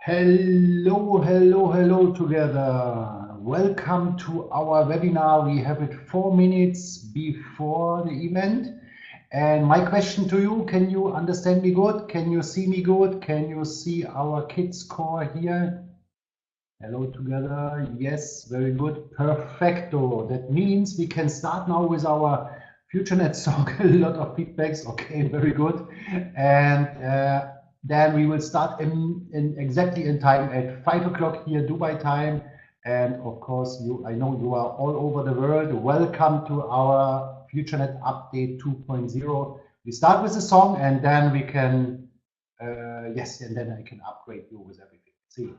Hello, hello, hello together. Welcome to our webinar. We have it 4 minutes before the event. And my question to you, can you understand me good? Can you see me good? Can you see our kids core here? Hello together. Yes, very good. Perfecto. That means we can start now with our FutureNet song. A lot of feedbacks. Okay, very good. And then we will start exactly in time at 5 o'clock here, Dubai time. And of course, I know you are all over the world. Welcome to our FutureNet update 2.0. We start with the song and then we can, yes, and then I can upgrade you with everything. See you.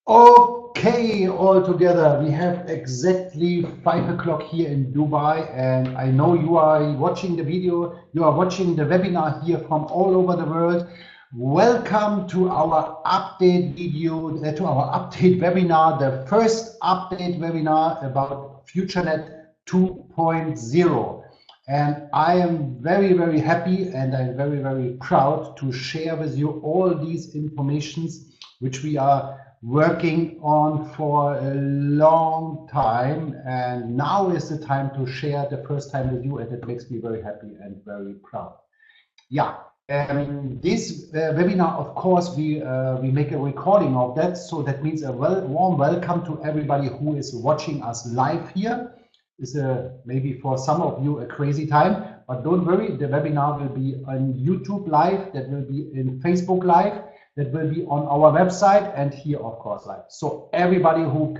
Okay, all together, we have exactly 5 o'clock here in Dubai, and I know you are watching the video, you are watching the webinar here from all over the world. Welcome to our update video, to our update webinar, the first update webinar about FutureNet 2.0. And I am very, very happy and I'm very, very proud to share with you all these informations which we are working on for a long time. And now is the time to share the first time with you, and it makes me very happy and very proud. Yeah. This webinar, of course, we make a recording of that, so that means a warm welcome to everybody who is watching us live here. It's maybe for some of you a crazy time, but don't worry, the webinar will be on YouTube live, that will be in Facebook live, that will be on our website, and here, of course, live. So everybody who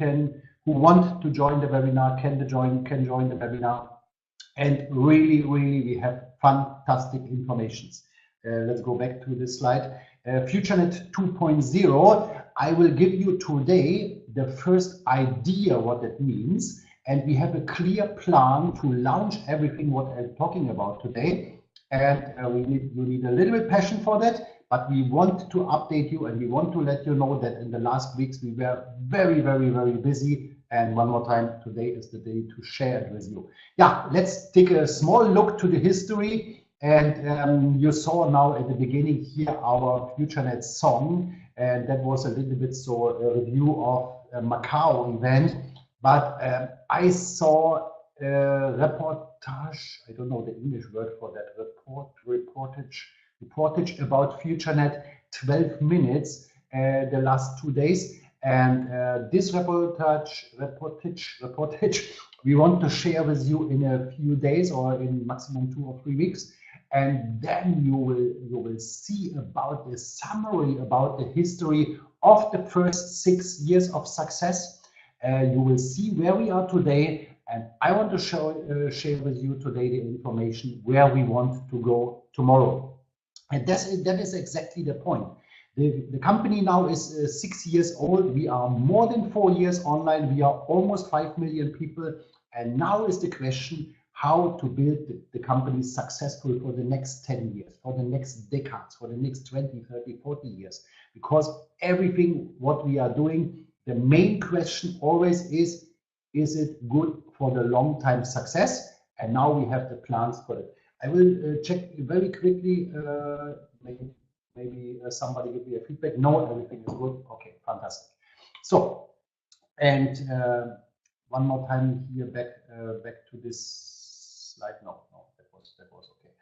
want to join the webinar can join the webinar, and really, we have fantastic informations. Let's go back to this slide. FutureNet 2.0, I will give you today the first idea what it means, and we have a clear plan to launch everything what I'm talking about today. And you need a little bit passion for that, but we want to update you and we want to let you know that in the last weeks we were very, very busy. And one more time, today is the day to share it with you. Yeah, let's take a small look to the history. And you saw now at the beginning here our FutureNet song, and that was a little bit so a review of a Macau event. But I saw a reportage, I don't know the English word for that, reportage about FutureNet, 12 minutes the last 2 days. And this reportage we want to share with you in a few days or in maximum 2 or 3 weeks. And then you will see about the summary about the history of the first 6 years of success. You will see where we are today, and I want to share with you today the information where we want to go tomorrow. And that is exactly the point. The company now is 6 years old. We are more than 4 years online. We are almost 5 million people. And now is the question how to build the company successful for the next 10 years, for the next decades, for the next 20, 30, 40 years. Because everything what we are doing, the main question always is it good for the long time success? And now we have the plans for it. I will check very quickly, maybe somebody give me a feedback. No, everything is good. Okay, fantastic. So, and one more time here back to this slide. No, that was okay.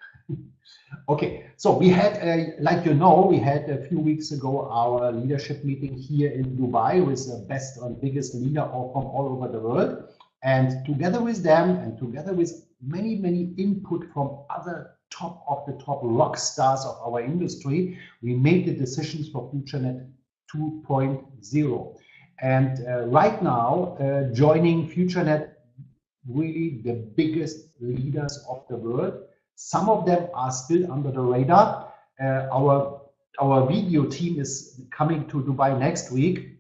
Okay, so we had, like you know, we had a few weeks ago our leadership meeting here in Dubai with the best and biggest leader from all over the world. And together with them and together with many input from other top rock stars of our industry, we made the decisions for FutureNet 2.0. And right now, joining FutureNet, really the biggest leaders of the world. Some of them are still under the radar. Our video team is coming to Dubai next week,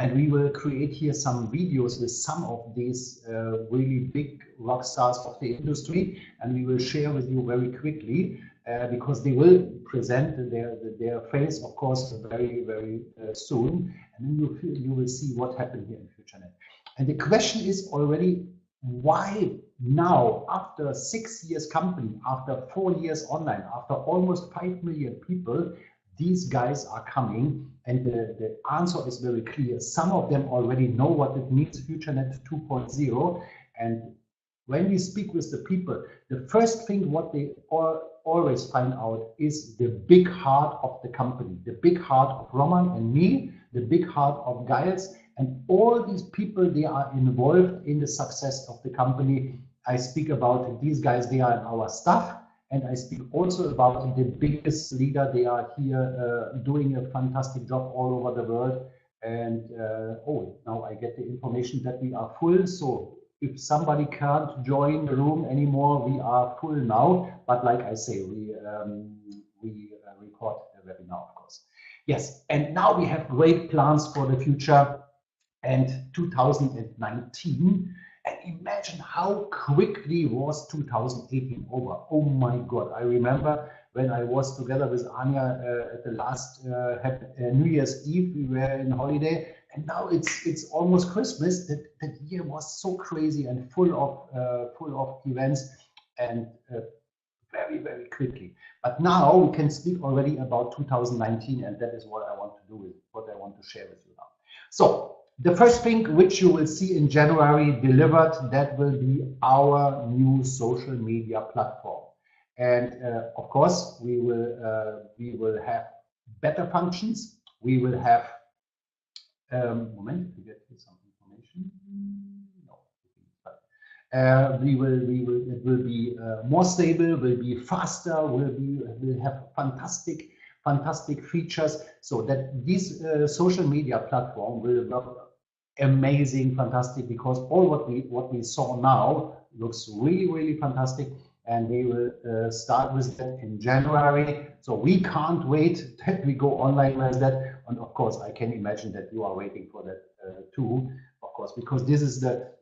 and we will create here some videos with some of these really big rock stars of the industry, and we will share with you very quickly because they will present their face, of course, very soon, and then you will see what happened here in FutureNet. And the question is already, why now, after 6 years company, after 4 years online, after almost 5 million people, these guys are coming? And the answer is very clear. Some of them already know what it means, FutureNet 2.0. And when we speak with the people, the first thing what they always find out is the big heart of the company, the big heart of Roman and me, the big heart of Giles. And all these people, they are involved in the success of the company. I speak about these guys, they are in our staff. And I speak also about the biggest leader. They are here doing a fantastic job all over the world. And oh, now I get the information that we are full. So if somebody can't join the room anymore, we are full now. But like I say, we record the webinar, of course. Yes, and now we have great plans for the future. And 2019, and imagine how quickly was 2018 over. Oh my God, I remember when I was together with Anya at the last New Year's Eve. We were in holiday, and now it's almost Christmas. That year was so crazy and full of events, and very, very quickly. But now we can speak already about 2019, and that is what I want to do with what I want to share with you now. So the first thing which you will see in January delivered, that will be our new social media platform. And of course, we will have better functions. We will have moment to get some information. No. It will be more stable, will be faster, will have fantastic features, so that this social media platform will work amazing, fantastic, because all what we saw now looks really fantastic, and we will start with that in January. So we can't wait that we go online with that, and of course I can imagine that you are waiting for that too, of course, because this is the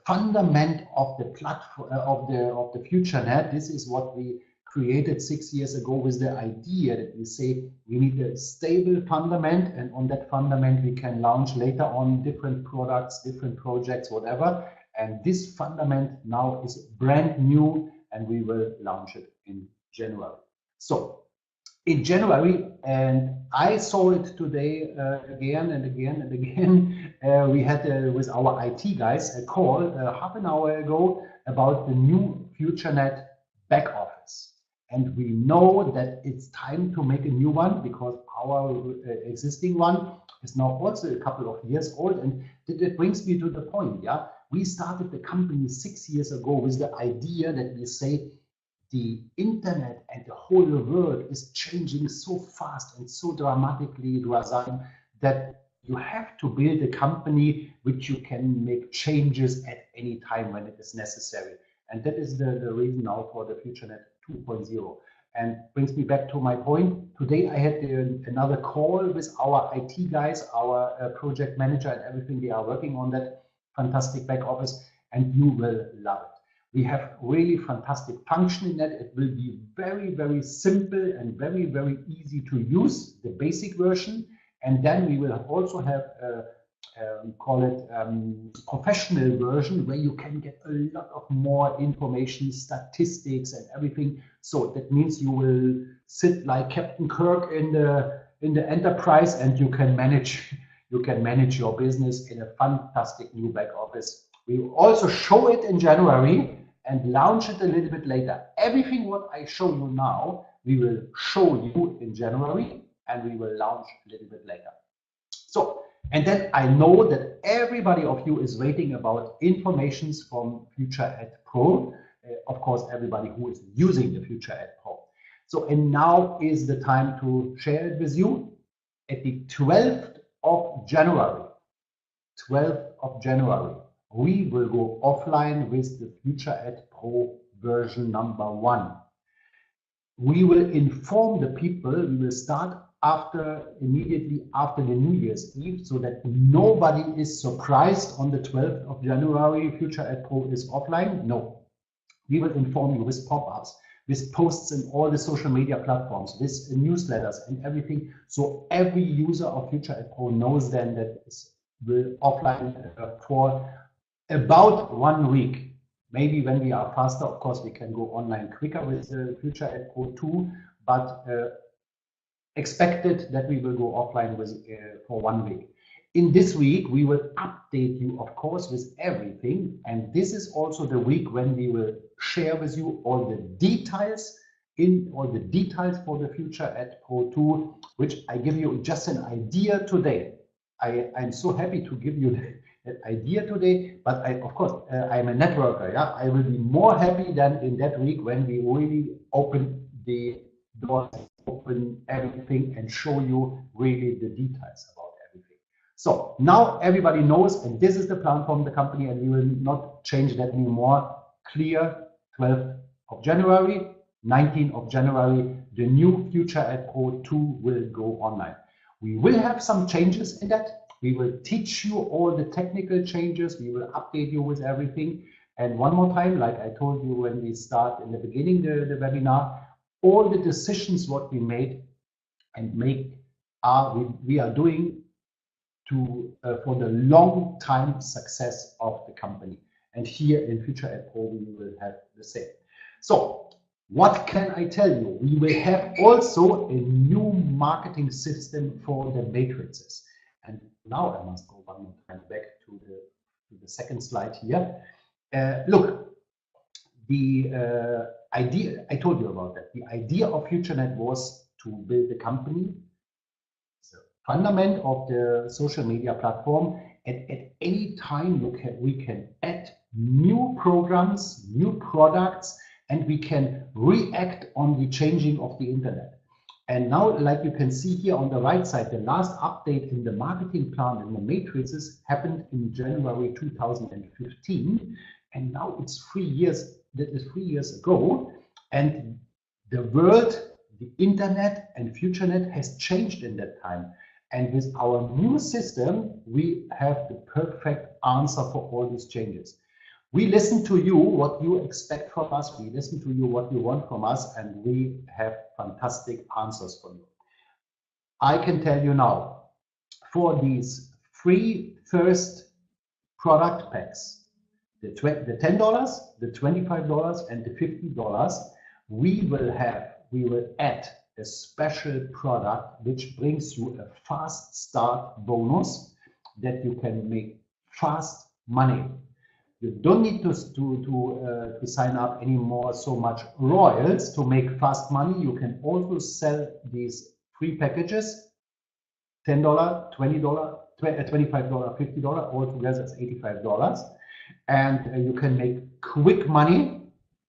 fundament of the platform of the FutureNet. This is what we created 6 years ago with the idea that we say we need a stable fundament, and on that fundament we can launch later on different products, different projects, whatever. And this fundament now is brand new, and we will launch it in January. So in January, and I saw it today again and again, we had with our IT guys a call half an hour ago about the new FutureNet back office. And we know that it's time to make a new one, because our existing one is now also a couple of years old. And that brings me to the point, yeah? We started the company 6 years ago with the idea that we say the internet and the whole world is changing so fast and so dramatically, Razan, that you have to build a company which you can make changes at any time when it is necessary. And that is the reason now for the FutureNet 2.0. And brings me back to my point. Today I had another call with our IT guys, our project manager, and everything. They are working on that fantastic back office, and you will love it. We have really fantastic function in that. It will be very simple and very easy to use, the basic version. And then we will also have call it professional version, where you can get a lot of more information, statistics and everything. So that means you will sit like Captain Kirk in the enterprise, and you can manage your business in a fantastic new back office. We will also show it in January and launch it a little bit later. Everything what I show you now, we will show you in January, and we will launch a little bit later. So, and then I know that everybody of you is waiting about informations from FutureNet Pro. Of course, everybody who is using the FutureNet Pro. So, and now is the time to share it with you. At the 12th of January, we will go offline with the FutureNet Pro version number 1. We will inform the people. We will start immediately after the New Year's Eve, so that nobody is surprised on the 12th of January FutureNet Pro is offline. No, we will inform you with pop-ups, with posts in all the social media platforms, with newsletters and everything. So every user of FutureNet Pro knows then that it will offline for about 1 week. Maybe when we are faster, of course, we can go online quicker with the FutureNet Pro 2, but expected that we will go offline with for 1 week. In this week, we will update you, of course, with everything. And this is also the week when we will share with you all the details for the FutureNet Pro 2, which I give you just an idea today. I'm so happy to give you that idea today, but of course, I'm a networker. Yeah, I will be more happy than in that week when we really open the doors, open everything, and show you really the details about everything. So now everybody knows, and this is the plan from the company, and we will not change that anymore. Clear, 12th of January, 19th of January, the new FutureNet Pro 2 will go online. We will have some changes in that. We will teach you all the technical changes. We will update you with everything. And one more time, like I told you when we start in the beginning the webinar, all the decisions what we made and we are doing to for the long time success of the company. And here in FutureNet Pro we will have the same. So what can I tell you? We will have also a new marketing system for the matrices. And now I must go one more time back to the second slide here. Look, the idea, I told you about that. The idea of FutureNet was to build a company, the fundament of the social media platform, and at any time we can add new programs, new products, and we can react on the changing of the internet. And now, like you can see here on the right side, the last update in the marketing plan in the matrices happened in January 2015. And now it's 3 years, that is 3 years ago. And the world, the internet and FutureNet has changed in that time. And with our new system, we have the perfect answer for all these changes. We listen to you, what you expect from us. We listen to you, what you want from us, and we have fantastic answers for you. I can tell you now, for these 3 first product packs, the $10, the $25, and the $50, we will add a special product which brings you a fast start bonus that you can make fast money. You don't need to sign up anymore so much royals to make fast money. You can also sell these free packages, $10, $20, $25, $50, altogether it's $85. And you can make quick money.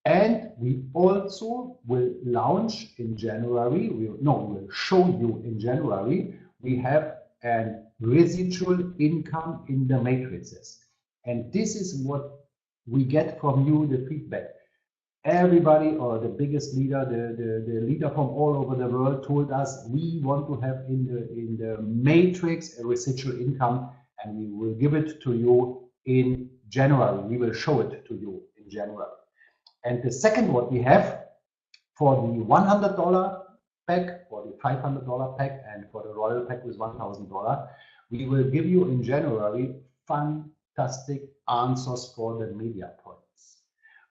And we also will launch in January, we'll show you in January, we have a residual income in the matrices. And this is what we get from you, the feedback. Everybody, or the biggest leader, the leader from all over the world told us we want to have in the matrix a residual income, and we will give it to you in January. We will show it to you in January. And the second what we have for the $100 pack, for the $500 pack, and for the Royal pack with $1,000, we will give you in January fantastic answers for the media points.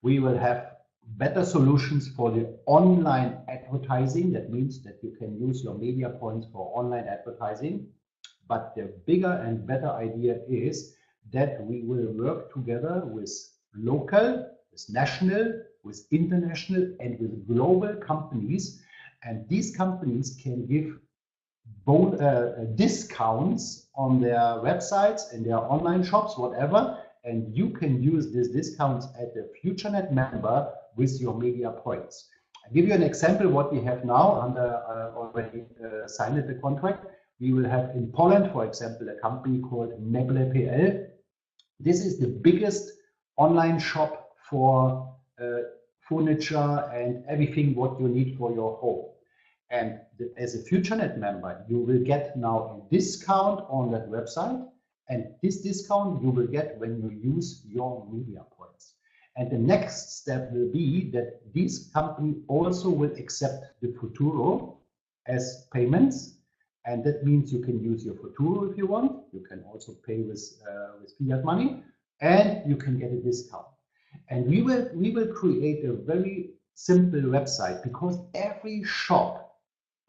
We will have better solutions for the online advertising. That means that you can use your media points for online advertising. But the bigger and better idea is that we will work together with local, with national, with international, and with global companies. And these companies can give both discounts on their websites and their online shops, whatever. And you can use these discounts at the FutureNet member with your media points. I'll give you an example what we have now under already signed the contract. We will have in Poland, for example, a company called Meble.pl. This is the biggest online shop for furniture and everything what you need for your home. And as a FutureNet member, you will get now a discount on that website. And this discount you will get when you use your media points. And the next step will be that this company also will accept the Futuro as payments. And that means you can use your Futuro if you want. You can also pay with fiat money, and you can get a discount. And we will create a very simple website, because every shop,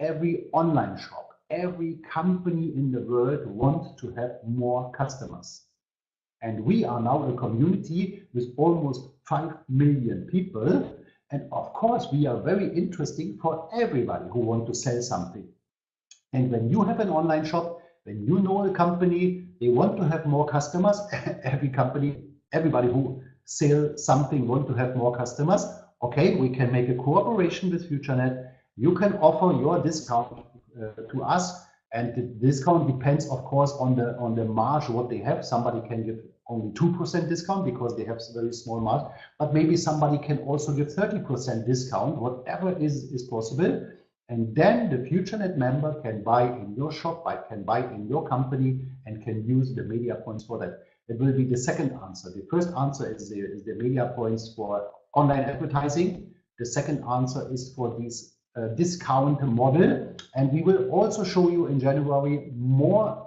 every online shop, every company in the world wants to have more customers. And we are now a community with almost 5 million people. And of course, we are very interesting for everybody who wants to sell something. And when you have an online shop, when you know a company, they want to have more customers. Everybody who sells something want to have more customers. Okay, we can make a cooperation with FutureNet. You can offer your discount to us, and the discount depends, of course, on the margin what they have. Somebody can give only 2% discount because they have very small margin, but maybe somebody can also give 30% discount, whatever is possible. And then the FutureNet member can buy in your shop, can buy in your company, and can use the media points for that. That will be the second answer. The first answer is the media points for online advertising. The second answer is for these discount model, and we will also show you in January more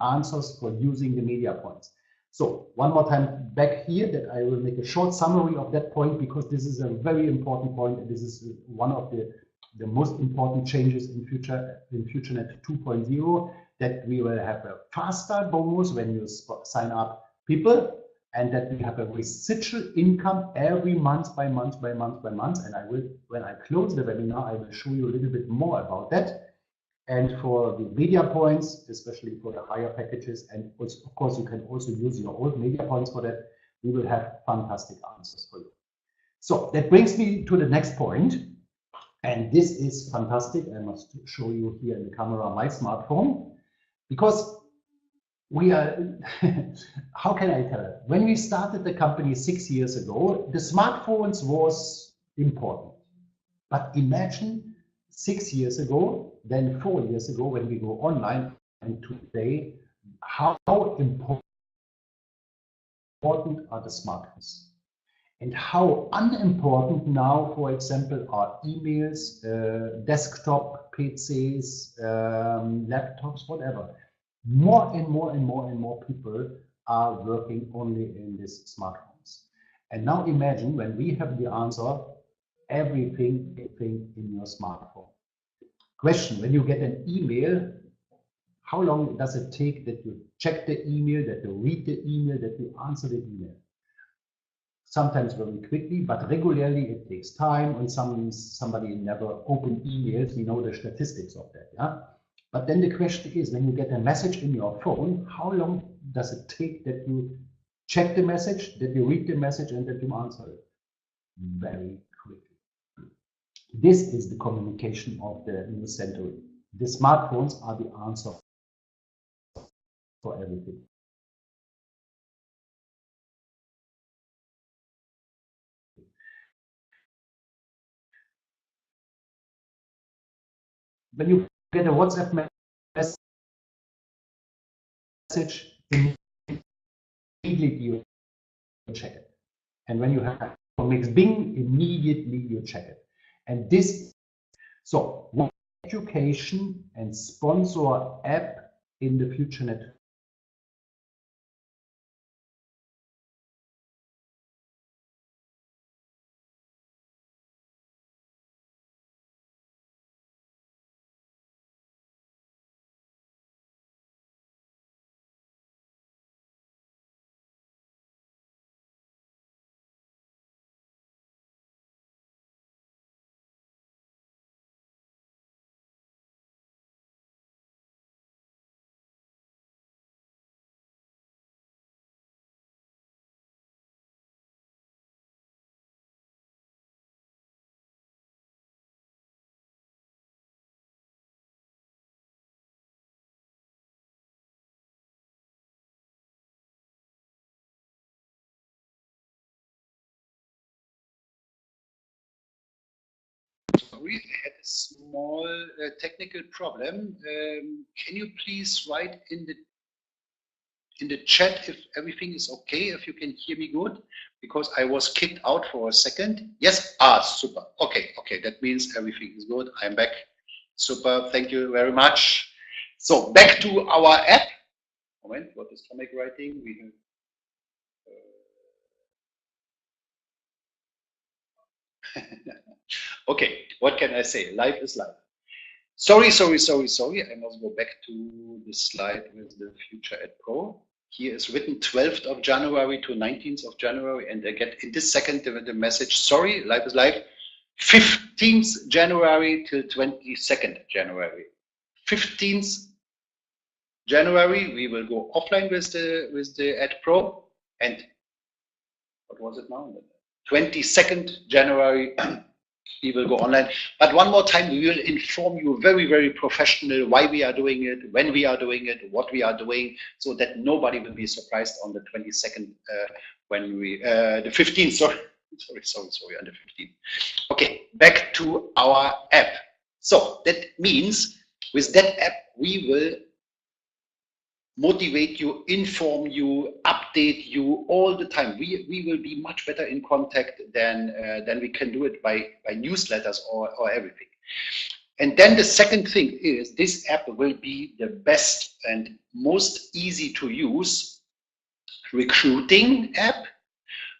answers for using the media points. So one more time back here that I will make a short summary of that point, because this is a very important point, and this is one of the most important changes in FutureNet 2.0, that we will have a faster bonus when you sign up people, and that we have a residual income every month by month. And I will, when I close the webinar, I will show you a little bit more about that. And for the media points, especially for the higher packages, and also, of course, you can also use your old media points for that, we will have fantastic answers for you. So that brings me to the next point. And this is fantastic. I must show you here in the camera my smartphone, because we are, how can I tell it? When we started the company 6 years ago, the smartphones was important. But imagine 6 years ago, then 4 years ago, when we go online, and today, how important are the smartphones? And how unimportant now, for example, are emails, desktop PCs, laptops, whatever. More and more people are working only in these smartphones. And now imagine when we have the answer, everything in your smartphone. Question: when you get an email, how long does it take that you check the email, that you read the email, that you answer the email? Sometimes very quickly, but regularly it takes time, and somebody never opened emails. We know the statistics of that, yeah? But then the question is, when you get a message in your phone, how long does it take that you check the message, that you read the message, and that you answer it? Very quickly. This is the communication of the new century. The smartphones are the answer for everything. When you get a WhatsApp message, immediately you check it. And when you have a mixed Bing, immediately you check it. And this, so education and sponsor app in the FutureNet. Sorry, I had a small technical problem. Can you please write in the chat if everything is okay, if you can hear me good, because I was kicked out for a second. Yes, super. Okay, that means everything is good. I'm back. Super, thank you very much. So back to our app. Moment, what is Tomek writing? We have okay, what can I say? Life is life. Sorry. I must go back to the slide with the FutureNet Pro. Here is written 12th of January to 19th of January, and I get in this second the message, sorry, life is life, 15th January till 22nd January. 15th January, we will go offline with the Ad Pro, and what was it now? 22nd January, we will go online. But one more time, we will inform you very, very professional why we are doing it, when we are doing it, what we are doing, so that nobody will be surprised on the 22nd when we, the 15th, sorry, on the 15th. Okay, back to our app. So that means with that app, we will motivate you, inform you, update you all the time. We will be much better in contact than we can do it by newsletters or everything. And then the second thing is this app will be the best and most easy to use recruiting app.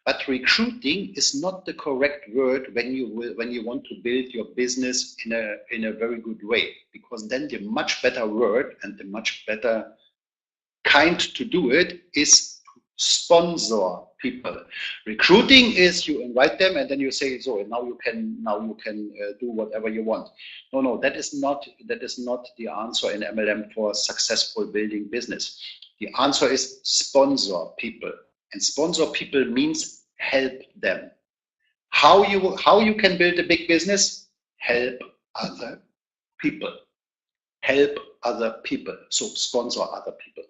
But recruiting is not the correct word when you want to build your business in a very good way, because then the much better word and the much better kind to do it is to sponsor people. Recruiting is you invite them and then you say, so now you can do whatever you want. No, that is not the answer in MLM for successful building business. The answer is sponsor people. And sponsor people means help them. How you can build a big business? Help other people. Help other people. So sponsor other people.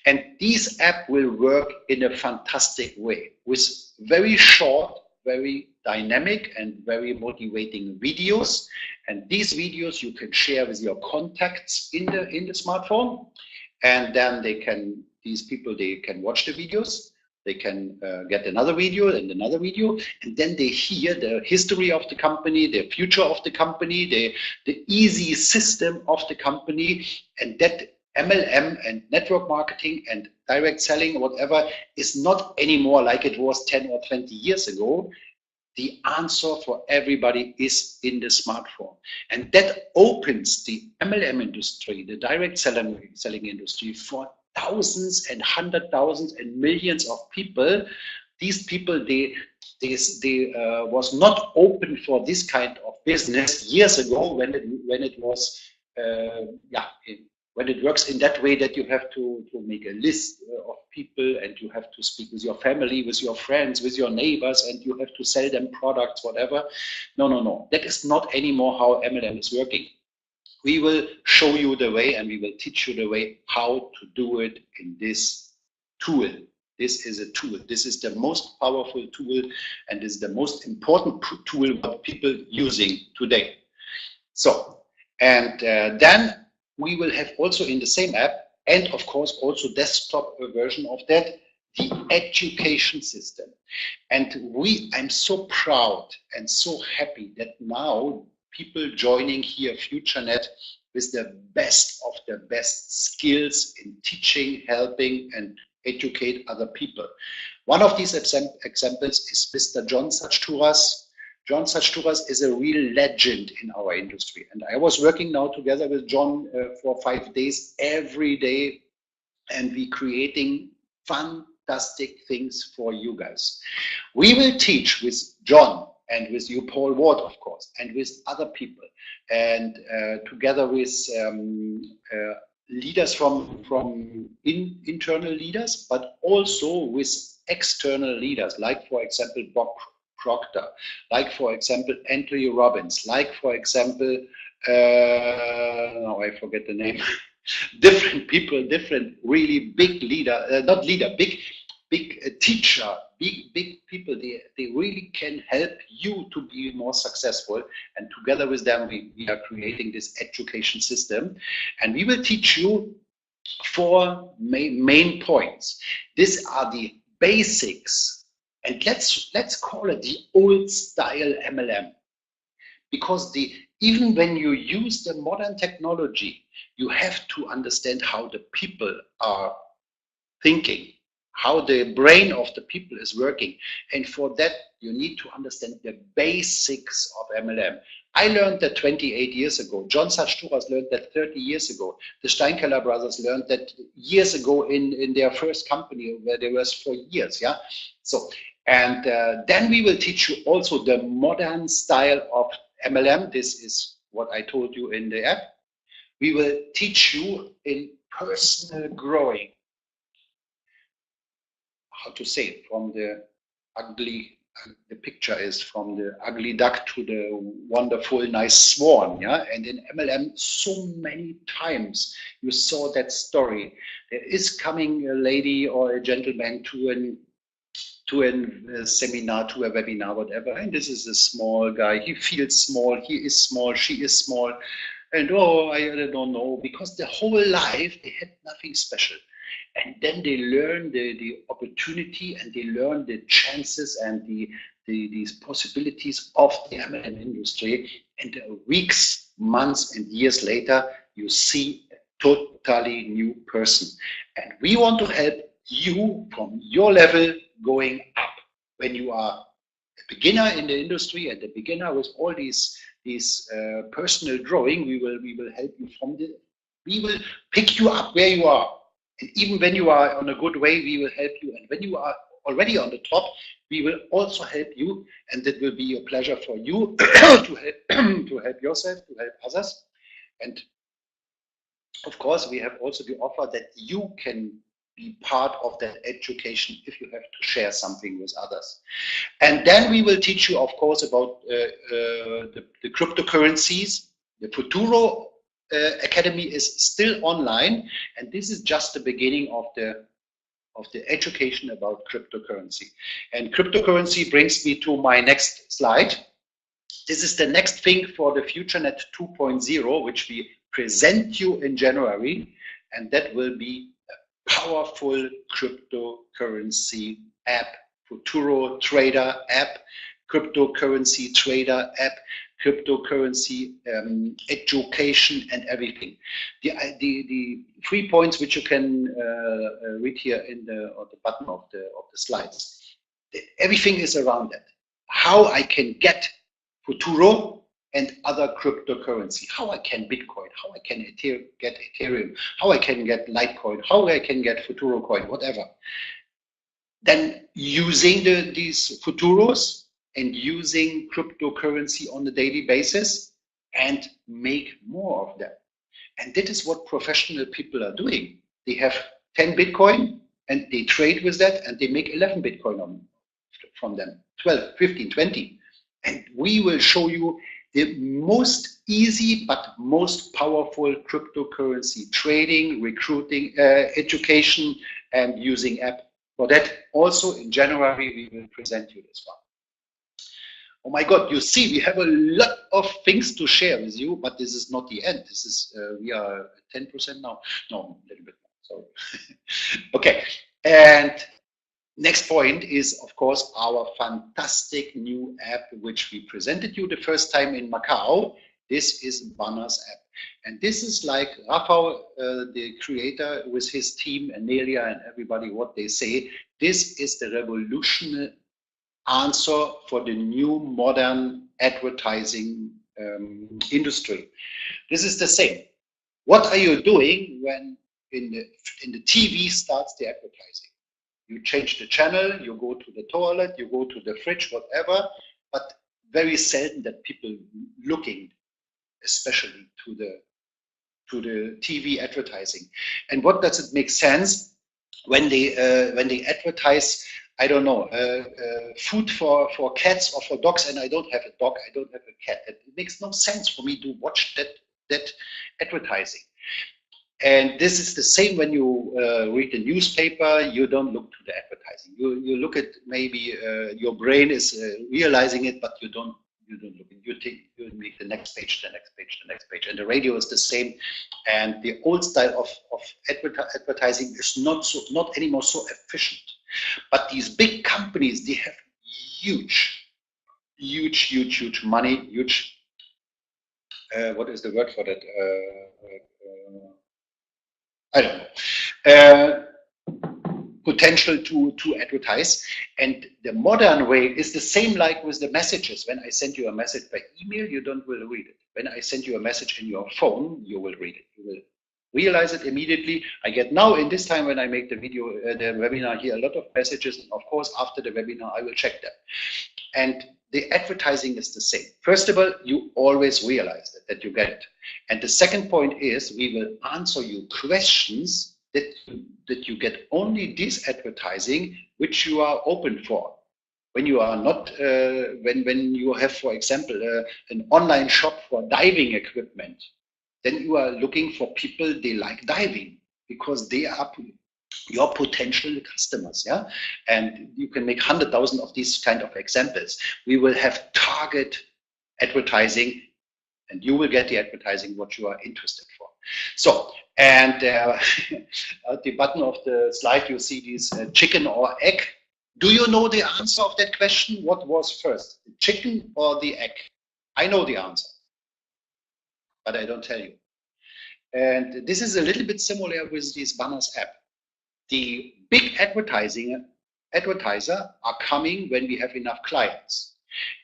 And this app will work in a fantastic way with very short, very dynamic and very motivating videos. And these videos you can share with your contacts in the smartphone. And then these people can watch the videos. They can get another video and another video, and then they hear the history of the company, the future of the company, the easy system of the company, and that MLM and network marketing and direct selling or whatever is not anymore like it was 10 or 20 years ago. The answer for everybody is in the smartphone. And that opens the MLM industry, the direct selling industry, for thousands and hundred thousands and millions of people. These people, they was not open for this kind of business years ago when it was when it works in that way that you have to make a list of people and you have to speak with your family, with your friends, with your neighbors, and you have to sell them products, whatever. No. That is not anymore how MLM is working. We will show you the way and we will teach you the way how to do it in this tool. This is a tool. This is the most powerful tool and is the most important tool what people using today. So, and then we will have also in the same app, and of course also desktop version of that, the education system. And I'm so proud and so happy that now people joining here FutureNet with the best of the best skills in teaching, helping, and educate other people. One of these examples is Mr. John Sachturas. John Sachturas is a real legend in our industry. And I was working now together with John for 5 days every day, and we creating fantastic things for you guys. We will teach with John and with you, Paul Ward, of course, and with other people, and together with leaders from internal leaders, but also with external leaders, like, for example, Bob Proctor, like, for example, Anthony Robbins, like, for example, now I forget the name, different people, different really big leader, not leader, big teacher, big people, they really can help you to be more successful. And together with them, we are creating this education system. And we will teach you 4 main points. These are the basics. And let's call it the old style MLM. Because even when you use the modern technology, you have to understand how the people are thinking, how the brain of the people is working. And for that, you need to understand the basics of MLM. I learned that 28 years ago. John Sachturas learned that 30 years ago. The Steinkeller brothers learned that years ago in their first company where they were for years. Yeah. So, and then we will teach you also the modern style of MLM. This is what I told you in the app. We will teach you in personal growing. How to say it, from the ugly, the picture is from the ugly duck to the wonderful, nice swan. Yeah. And in MLM, so many times you saw that story. There is coming a lady or a gentleman to a seminar, to a webinar, whatever. And this is a small guy. He feels small. He is small. She is small. And oh, I don't know, because the whole life they had nothing special. And then they learn the opportunity, and they learn the chances and these possibilities of the M&A industry. And weeks, months, and years later, you see a totally new person. And we want to help you from your level going up. When you are a beginner in the industry and a beginner with all these personal drawing, we will help you from we will pick you up where you are. And even when you are on a good way, we will help you. And when you are already on the top, we will also help you. And it will be a pleasure for you to help yourself, to help others. And of course, we have also the offer that you can be part of that education if you have to share something with others. And then we will teach you, of course, about the cryptocurrencies. The Futuro Academy is still online, and this is just the beginning of the education about cryptocurrency. And cryptocurrency brings me to my next slide. This is the next thing for the FutureNet 2.0, which we present you in January, and that will be a powerful cryptocurrency app, Futuro Trader app, cryptocurrency trader app, cryptocurrency education, and everything. The 3 points which you can read here on the bottom of the slides. Everything is around that. How I can get Futuro and other cryptocurrency, how I can Bitcoin, how I can get Ethereum, how I can get Litecoin, how I can get Futuro coin, whatever. Then using these Futuros and using cryptocurrency on a daily basis and make more of them. And that is what professional people are doing. They have 10 Bitcoin and they trade with that and they make 11 Bitcoin from them, 12, 15, 20. And we will show you the most easy but most powerful cryptocurrency trading, recruiting, education, and using app. For that, also in January, we will present you this one. Oh my God, you see, we have a lot of things to share with you, but this is not the end. This is, we are 10% now. No, a little bit more, sorry. Okay, and next point is, of course, our fantastic new app, which we presented you the first time in Macau. This is Banner's app. And this is like Rafael, the creator, with his team, and Nelia and everybody, what they say. This is the revolutionary answer for the new modern advertising industry. This is the same. What are you doing when in the TV starts the advertising? You change the channel, you go to the toilet, you go to the fridge, whatever, but very seldom that people looking, especially to the TV advertising. And what does it make sense when they advertise, I don't know, food for cats or for dogs, and I don't have a dog, I don't have a cat. It makes no sense for me to watch that advertising. And this is the same when you read the newspaper. You don't look to the advertising. You look at, maybe your brain is realizing it, but you don't look. You make the next page, the next page, the next page. And the radio is the same. And the old style of advertising is not anymore so efficient. But these big companies, they have huge money, huge. What is the word for that? I don't know, potential to advertise. And the modern way is the same like with the messages. When I send you a message by email, you don't will read it. When I send you a message in your phone, you will read it. You will realize it immediately. I get now in this time when I make the video, the webinar here, a lot of messages. And of course, after the webinar, I will check them. And the advertising is the same. First of all, you always realize that you get it. And the second point is we will answer you questions that you get only this advertising which you are open for. When you are not, when you have, for example, an online shop for diving equipment, then you are looking for people, they like diving because they are your potential customers, yeah? And you can make 100,000 of these kind of examples. We will have target advertising and you will get the advertising what you are interested for. So, And at the bottom of the slide, you see this chicken or egg. Do you know the answer of that question? What was first, the chicken or the egg? I know the answer, but I don't tell you. And this is a little bit similar with this banners app. The big advertiser are coming when we have enough clients.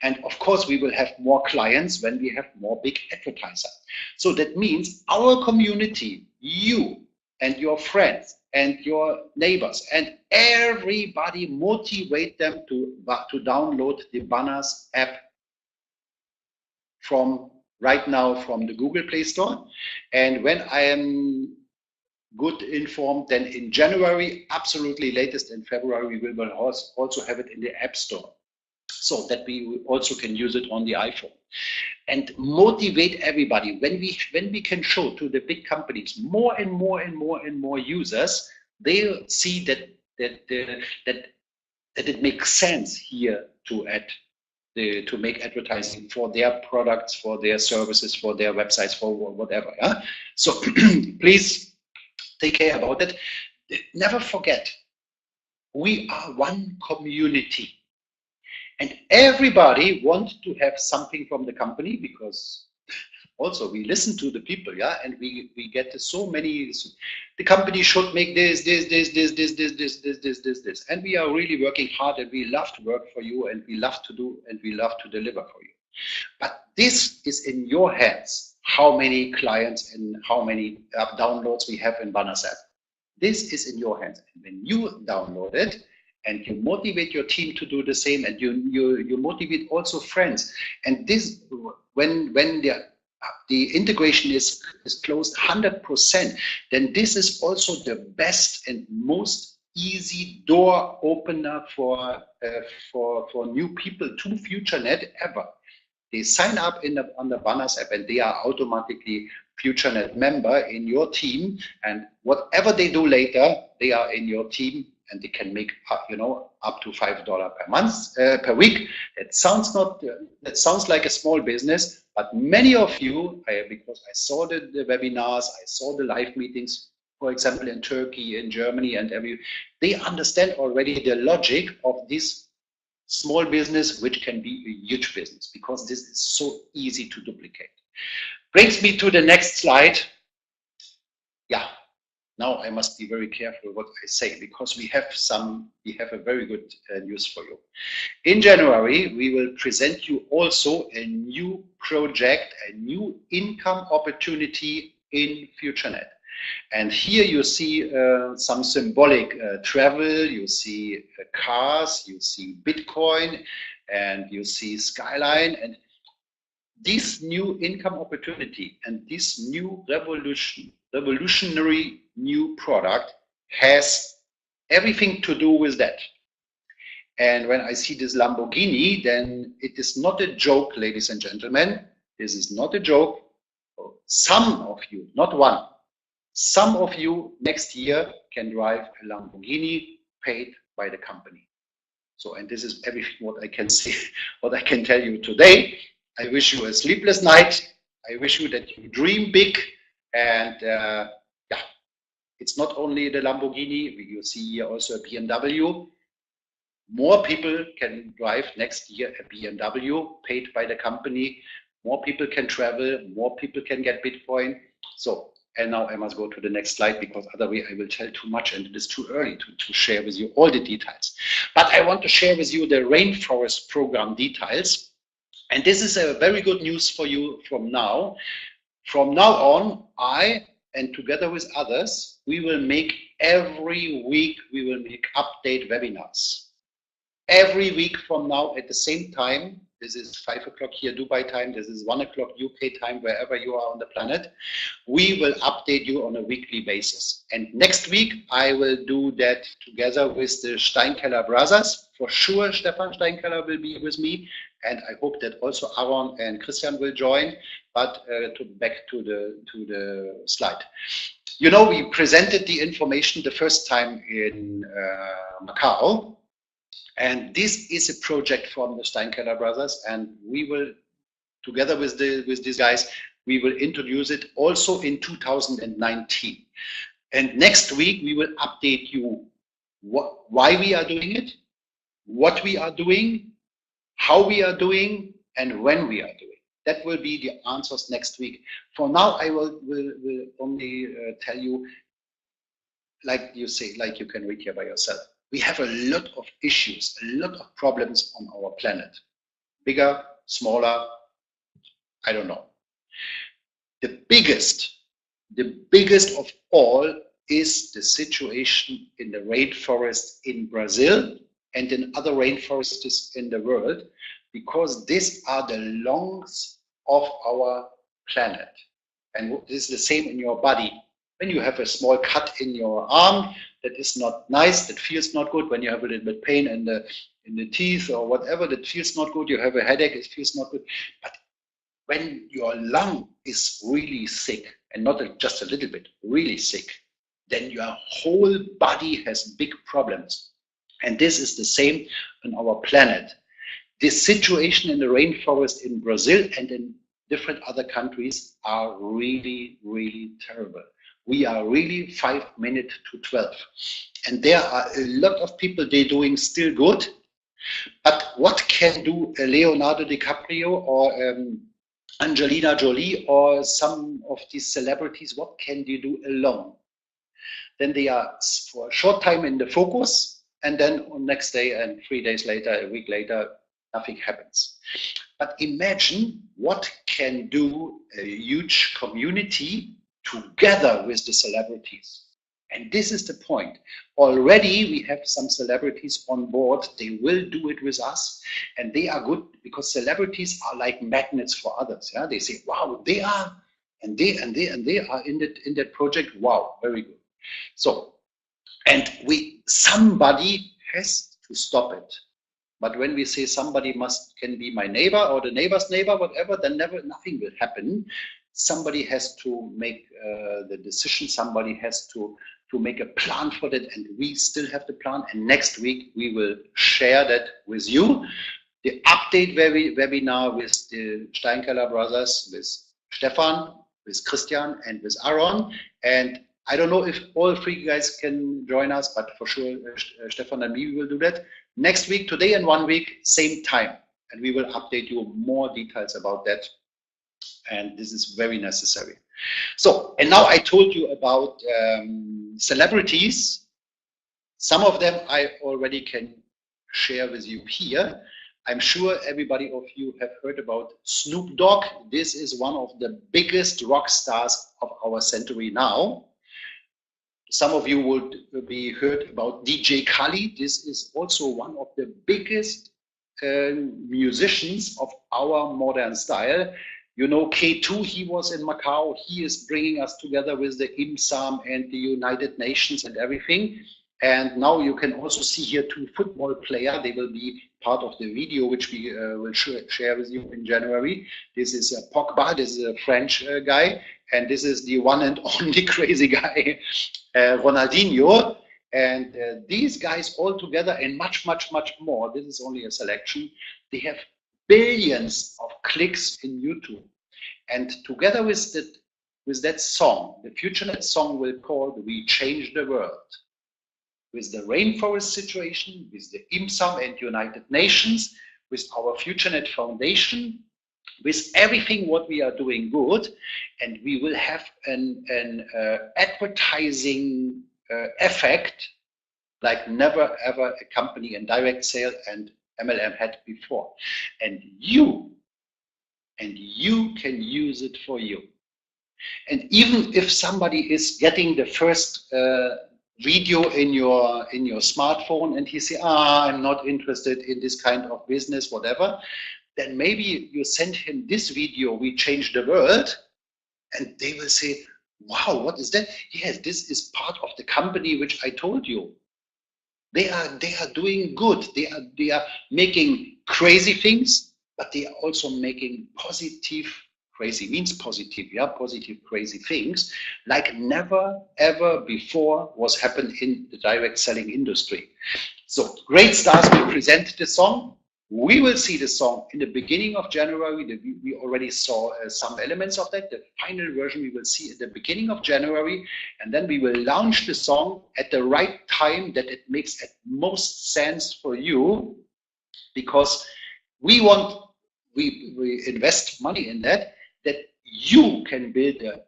And of course, we will have more clients when we have more big advertisers. So that means our community, you and your friends and your neighbors and everybody, motivate them to download the banners app from right now from the Google Play Store. And when I am good informed, then in January, absolutely latest in February, we will also have it in the App Store, so that we also can use it on the iPhone. And motivate everybody. When we can show to the big companies more and more users, they'll see that it makes sense here to add to make advertising for their products, for their services, for their websites, for whatever. Yeah? So please take care about it. Never forget, we are one community. And everybody wants to have something from the company, because also we listen to the people, yeah, and we get so many. The company should make this, and we are really working hard, and we love to work for you, and we love to do, and we love to deliver for you. But this is in your hands. How many clients and how many downloads we have in Banners app? This is in your hands. And when you download it, and you motivate your team to do the same, and you motivate also friends. And this, when the integration is closed 100%, then this is also the best and most easy door opener for new people to FutureNet ever. They sign up on the Banners app, and they are automatically FutureNet member in your team. And whatever they do later, they are in your team. And they can make up to $5 per month, per week. That sounds like a small business, but many of you, because I saw the webinars, I saw the live meetings, for example, in Turkey, in Germany, and they understand already the logic of this small business, which can be a huge business, because this is so easy to duplicate. Brings me to the next slide. Yeah. Now I must be very careful what I say, because we have a very good news for you. In January, we will present you also a new project, a new income opportunity in FutureNet. And here you see some symbolic travel, you see cars, you see Bitcoin, and you see Skyline. And this new income opportunity and this new revolutionary new product has everything to do with that. And when I see this Lamborghini, then it is not a joke, ladies and gentlemen. This is not a joke. Some of you, not one, some of you next year can drive a Lamborghini paid by the company. So, and this is everything what I can say, what I can tell you today. I wish you a sleepless night. I wish you that you dream big. And yeah, it's not only the Lamborghini. You see here also a BMW. More people can drive next year a BMW paid by the company. More people can travel. More people can get Bitcoin. So, and now I must go to the next slide, because otherwise I will tell too much and it is too early to share with you all the details. But I want to share with you the rainforest program details. And this is a very good news for you from now. From now on, I, and together with others, we will make every week, we will make update webinars. Every week from now at the same time. This is 5 o'clock here Dubai time, this is 1 o'clock UK time, wherever you are on the planet. We will update you on a weekly basis. And next week, I will do that together with the Steinkeller brothers. For sure, Stefan Steinkeller will be with me. And I hope that also Aaron and Christian will join. But back to the slide. You know, we presented the information the first time in Macau. And this is a project from the Steinkeller brothers, and we will, together with these guys, we will introduce it also in 2019. And next week, we will update you why we are doing it, what we are doing, how we are doing, and when we are doing. That will be the answers next week. For now, I will only tell you, like you say, like you can read here by yourself. We have a lot of issues, a lot of problems on our planet. Bigger, smaller, I don't know. The biggest of all is the situation in the rainforest in Brazil and in other rainforests in the world, because these are the lungs of our planet. And this is the same in your body. When you have a small cut in your arm, that is not nice, that feels not good. When you have a little bit pain in the teeth or whatever, that feels not good. You have a headache, it feels not good. But when your lung is really sick, and not just a little bit, really sick, then your whole body has big problems. And this is the same on our planet. This situation in the rainforest in Brazil and in different other countries are really, really terrible. We are really 5 minutes to 12. And there are a lot of people, they're doing still good. But what can do Leonardo DiCaprio or Angelina Jolie or some of these celebrities, what can they do alone? Then they are for a short time in the focus, and then on next day and 3 days later, a week later, nothing happens. But imagine what can do a huge community together with the celebrities. And this is the point. Already we have some celebrities on board. They will do it with us, and they are good because celebrities are like magnets for others. Yeah, they say, "Wow, they are, and they are in that project. Wow, very good." So, and somebody has to stop it. But when we say somebody can be my neighbor or the neighbor's neighbor, whatever, then nothing will happen. Somebody has to make the decision. Somebody has to make a plan for that, and we still have the plan. And next week we will share that with you. The update webinar with the Steinkeller brothers, with Stefan, with Christian, and with Aaron. And I don't know if all three guys can join us, but for sure Stefan and me will do that. Next week, today and 1 week, same time. And we will update you more details about that. And this is very necessary. So, and now I told you about celebrities. Some of them I already can share with you here. I'm sure everybody of you have heard about Snoop Dogg. This is one of the biggest rock stars of our century now. Some of you would be heard about DJ Khaled. This is also one of the biggest musicians of our modern style. You know, K2, he was in Macau. He is bringing us together with the IMSAM and the United Nations and everything. And now you can also see here 2 football players. They will be part of the video, which we will share with you in January. This is Pogba. This is a French guy. And this is the one and only crazy guy, Ronaldinho. And these guys all together and much, much, much more. This is only a selection. They have billions of clicks in YouTube. And together with that song, the FutureNet song will call We Change the World. With the rainforest situation, with the IMSAM and United Nations, with our FutureNet Foundation, with everything what we are doing good, and we will have an advertising effect like never ever a company in direct sale and MLM had before. And you can use it for you. And even if somebody is getting the first video in your smartphone and he say, I'm not interested in this kind of business, whatever, then maybe you send him this video, We Change the World, and they will say, wow, what is that? Yes, this is part of the company which I told you. They are doing good. They are making crazy things, but they are also making positive, crazy means positive, yeah, positive, crazy things like never ever before was happened in the direct selling industry. So great stars will present the song. We will see the song in the beginning of January. We already saw some elements of that. The final version we will see at the beginning of January, and then we will launch the song at the right time that it makes at most sense for you, because we invest money in that you can build a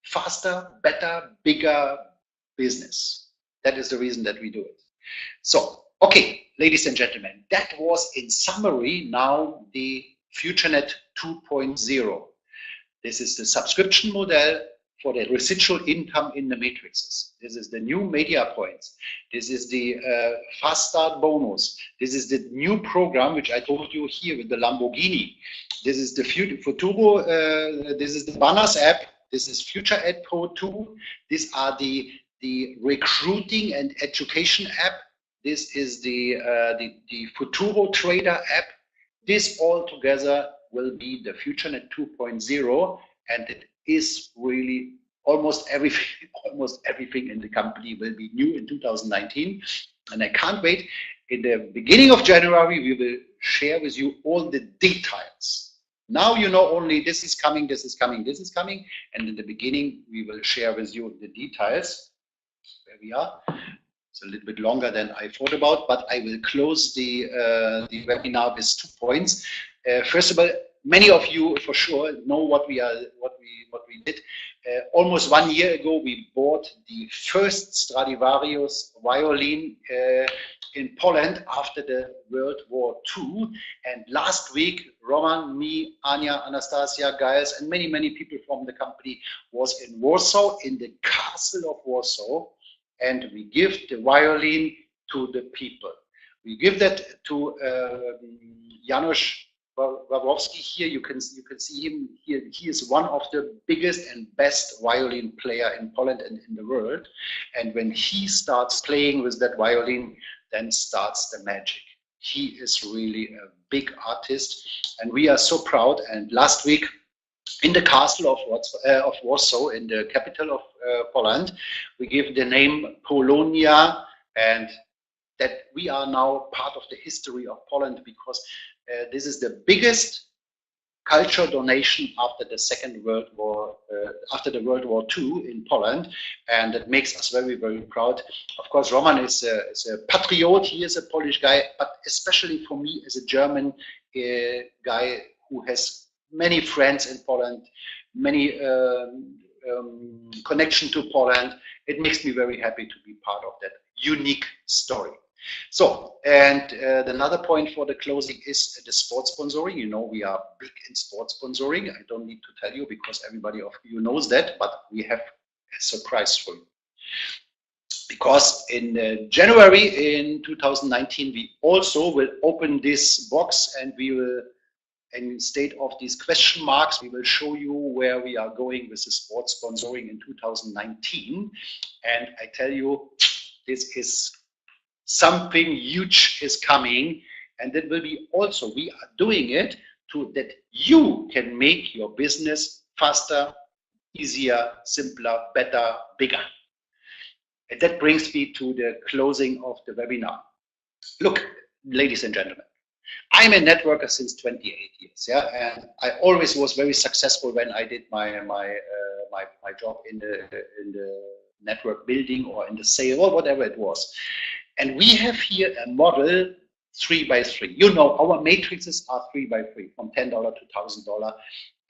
faster, better, bigger business. That is the reason that we do it. So, okay, ladies and gentlemen, that was in summary now the FutureNet 2.0. This is the subscription model for the residual income in the matrices. This is the new media points. This is the fast start bonus. This is the new program which I told you here with the Lamborghini. This is the Futuro. This is the Banners app. This is FutureNet Pro 2. These are the recruiting and education app. This is the Futuro Trader app. This all together will be the FutureNet 2.0, and it is really almost everything in the company will be new in 2019, and I can't wait. In the beginning of January, we will share with you all the details. Now you know only this is coming, this is coming, this is coming, and in the beginning we will share with you the details. Where we are. It's a little bit longer than I thought about, but I will close the webinar with 2 points. First of all, many of you for sure know what we did. Almost 1 year ago, we bought the first Stradivarius violin in Poland after the World War II. And last week, Roman, me, Anya, Anastasia, Giles, and many people from the company was in Warsaw, in the castle of Warsaw. And we give the violin to the people. We give that to Janusz Wawrowski here. You can see him here. He is one of the biggest and best violin player in Poland and in the world. And when he starts playing with that violin, then starts the magic. He is really a big artist, and we are so proud. And last week, in the castle of Warsaw, in the capital of Poland, we give the name Polonia, and that we are now part of the history of Poland, because this is the biggest cultural donation after the Second World War, after the World War II in Poland, and that makes us very proud. Of course, Roman is a patriot. He is a Polish guy, but especially for me as a German guy who has many friends in Poland, many connection to Poland. It makes me very happy to be part of that unique story. So, and another point for the closing is the sports sponsoring. You know, we are big in sports sponsoring. I don't need to tell you because everybody of you knows that, but we have a surprise for you. Because in January in 2019, we also will open this box, and we will, instead of these question marks, we will show you where we are going with the sports sponsoring in 2019. And I tell you, this is something huge is coming, and that will be also, we are doing it to that you can make your business faster, easier, simpler, better, bigger. And that brings me to the closing of the webinar. Look, ladies and gentlemen, I'm a networker since 28 years, yeah, and I always was very successful when I did my job in the network building or in the sale or whatever it was. And we have here a model 3 by 3. You know, our matrices are 3 by 3, from $10 to $1,000.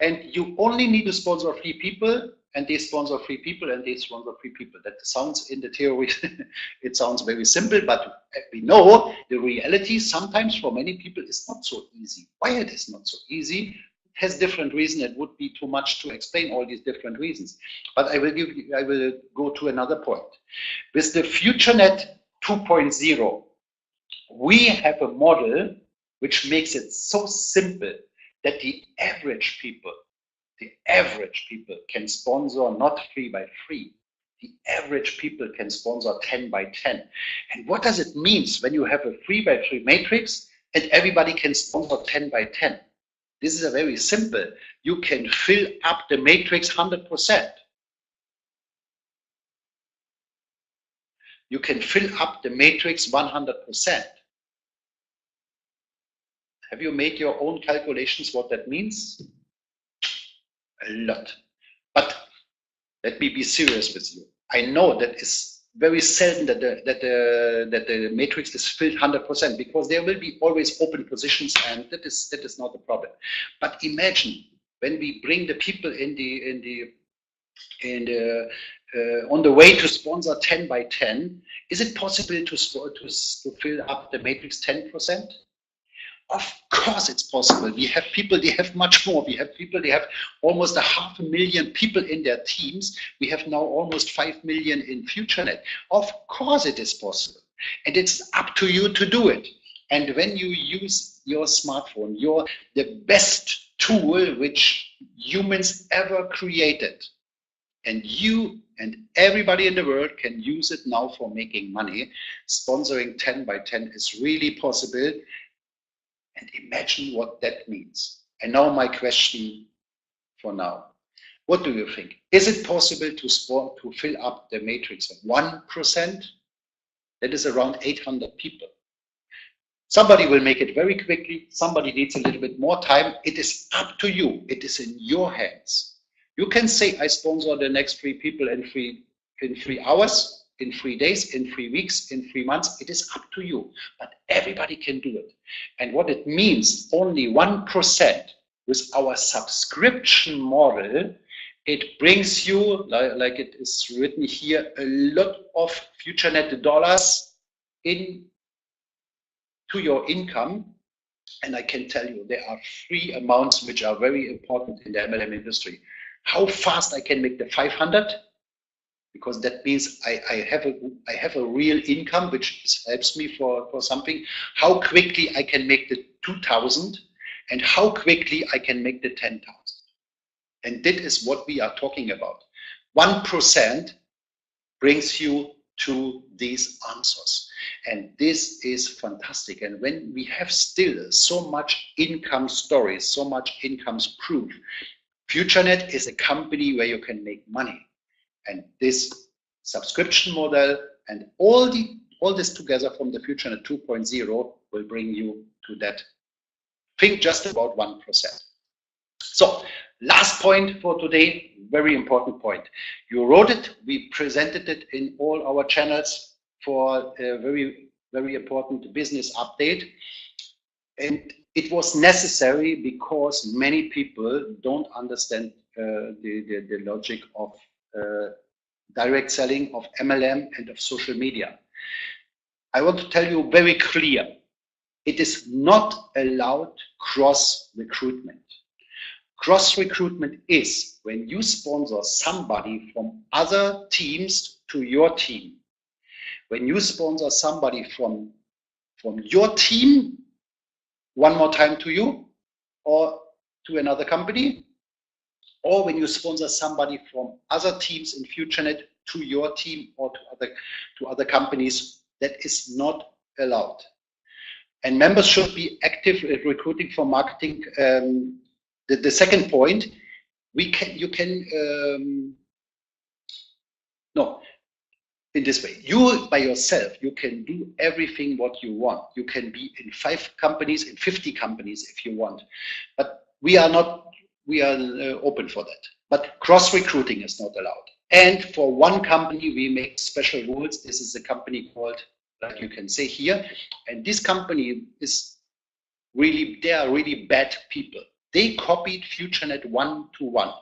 And you only need to sponsor 3 people, and they sponsor 3 people, and they sponsor 3 people. That sounds, in the theory, it sounds very simple, but we know the reality sometimes for many people is not so easy. Why it is not so easy? It has different reasons. It would be too much to explain all these different reasons. But I will go to another point. With the FutureNet 2.0, we have a model which makes it so simple that the average people can sponsor not 3 by 3. The average people can sponsor 10 by 10. And what does it mean when you have a 3 by 3 matrix and everybody can sponsor 10 by 10? This is a very simple. You can fill up the matrix 100%. You can fill up the matrix 100%. Have you made your own calculations what that means? A lot. But let me be serious with you. I know that is very seldom that the matrix is filled 100%, because there will be always open positions, and that is not a problem. But imagine when we bring the people on the way to sponsor 10 by 10, is it possible to fill up the matrix 10%? Of course it's possible. We have people, they have much more. We have people, they have almost 500,000 people in their teams. We have now almost 5 million in FutureNet. Of course it is possible. And it's up to you to do it. And when you use your smartphone, the best tool which humans ever created, and you and everybody in the world can use it now for making money, sponsoring 10 by 10 is really possible. And imagine what that means. And now my question for now. What do you think? Is it possible to fill up the matrix of 1%? That is around 800 people. Somebody will make it very quickly. Somebody needs a little bit more time. It is up to you. It is in your hands. You can say, I sponsor the next 3 people in 3 hours, in 3 days, in 3 weeks, in 3 months. It is up to you, but everybody can do it. And what it means, only 1% with our subscription model, it brings you, like it is written here, a lot of FutureNet dollars in to your income. And I can tell you, there are 3 amounts which are very important in the MLM industry. How fast I can make the 500, because that means I have a real income which helps me for something. How quickly I can make the 2,000, and how quickly I can make the 10,000. And that is what we are talking about. 1% brings you to these answers. And this is fantastic. And when we have still so much income stories, so much income's proof, FutureNet is a company where you can make money. And this subscription model and all this together from the FutureNet 2.0 will bring you to that. Think just about 1%. So last point for today, very important point. You wrote it, we presented it in all our channels for a very, very important business update. And it was necessary because many people don't understand the logic of direct selling, of MLM, and of social media. I want to tell you very clear, it is not allowed cross recruitment. Cross recruitment is when you sponsor somebody from other teams to your team. When you sponsor somebody from your team, one more time to you or to another company, or when you sponsor somebody from other teams in FutureNet to your team or to other companies, that is not allowed. And members should be active in recruiting for marketing. The second point, in this way, you by yourself, you can do everything what you want. You can be in 5 companies, in 50 companies if you want, but we are open for that. But cross recruiting is not allowed. And for one company, we make special rules. This is a company called, like you can say here, and this company is really, they are really bad people. They copied FutureNet 1-to-1.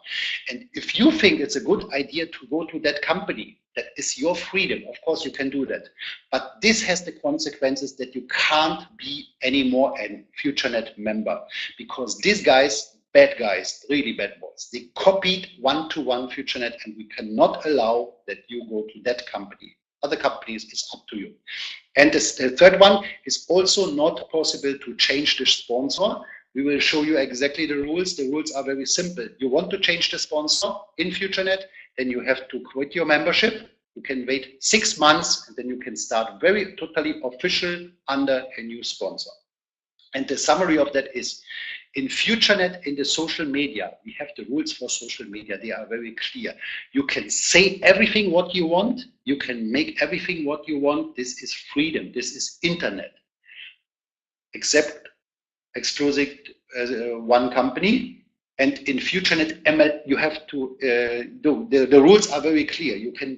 And if you think it's a good idea to go to that company, that is your freedom. Of course, you can do that. But this has the consequences that you can't be anymore a FutureNet member, because these guys, bad guys, really bad boys, they copied 1-to-1 FutureNet, and we cannot allow that you go to that company. Other companies, it's up to you. And the third one is also not possible to change the sponsor. We will show you exactly the rules. The rules are very simple. You want to change the sponsor in FutureNet, then you have to quit your membership. You can wait 6 months, and then you can start very totally official under a new sponsor. And the summary of that is, in FutureNet, in the social media, we have the rules for social media. They are very clear. You can say everything what you want. You can make everything what you want. This is freedom. This is internet. Except exclusive one company. And in FutureNet ML, you have to do the rules are very clear. You can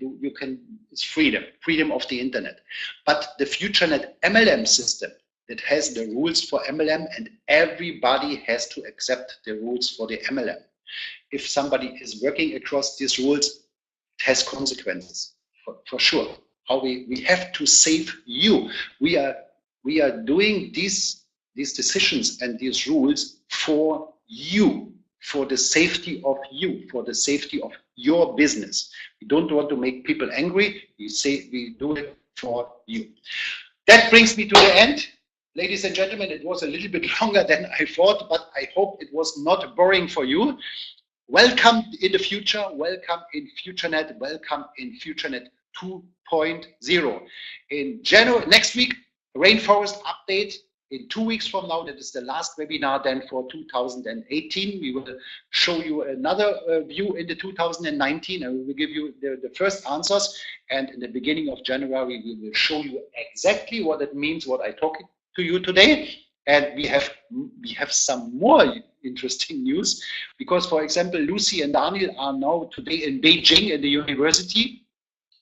it's freedom of the internet. But the FutureNet MLM system that has the rules for MLM, and everybody has to accept the rules for the MLM. If somebody is working across these rules, it has consequences for sure. How we have to save you. We are doing these decisions and these rules for you, for the safety of you, for the safety of your business. We don't want to make people angry. We do it for you. That brings me to the end. Ladies and gentlemen, it was a little bit longer than I thought, but I hope it was not boring for you. Welcome in the future. Welcome in FutureNet. Welcome in FutureNet 2.0. In January, next week, Rainforest update. In 2 weeks from now, that is the last webinar then for 2018. We will show you another view in the 2019, and we will give you the first answers. And in the beginning of January, we will show you exactly what it means, what I talked to you today. And we have some more interesting news, because, for example, Lucy and Daniel are now today in Beijing in the university.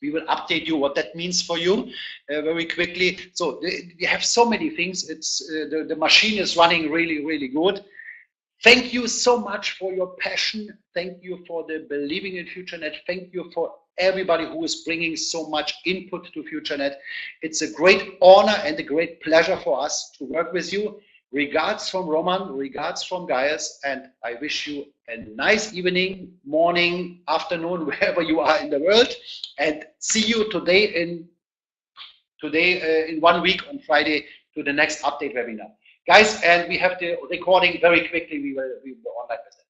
We will update you what that means for you very quickly. So we have so many things. It's the machine is running really, really good. Thank you so much for your passion. Thank you for the believing in FutureNet. Thank you for everybody who is bringing so much input to FutureNet. It's a great honor and a great pleasure for us to work with you. Regards from Roman, regards from Gaius, and I wish you a nice evening, morning, afternoon, wherever you are in the world, and see you today in 1 week on Friday to the next update webinar. Guys, and we have the recording very quickly. We will online with it.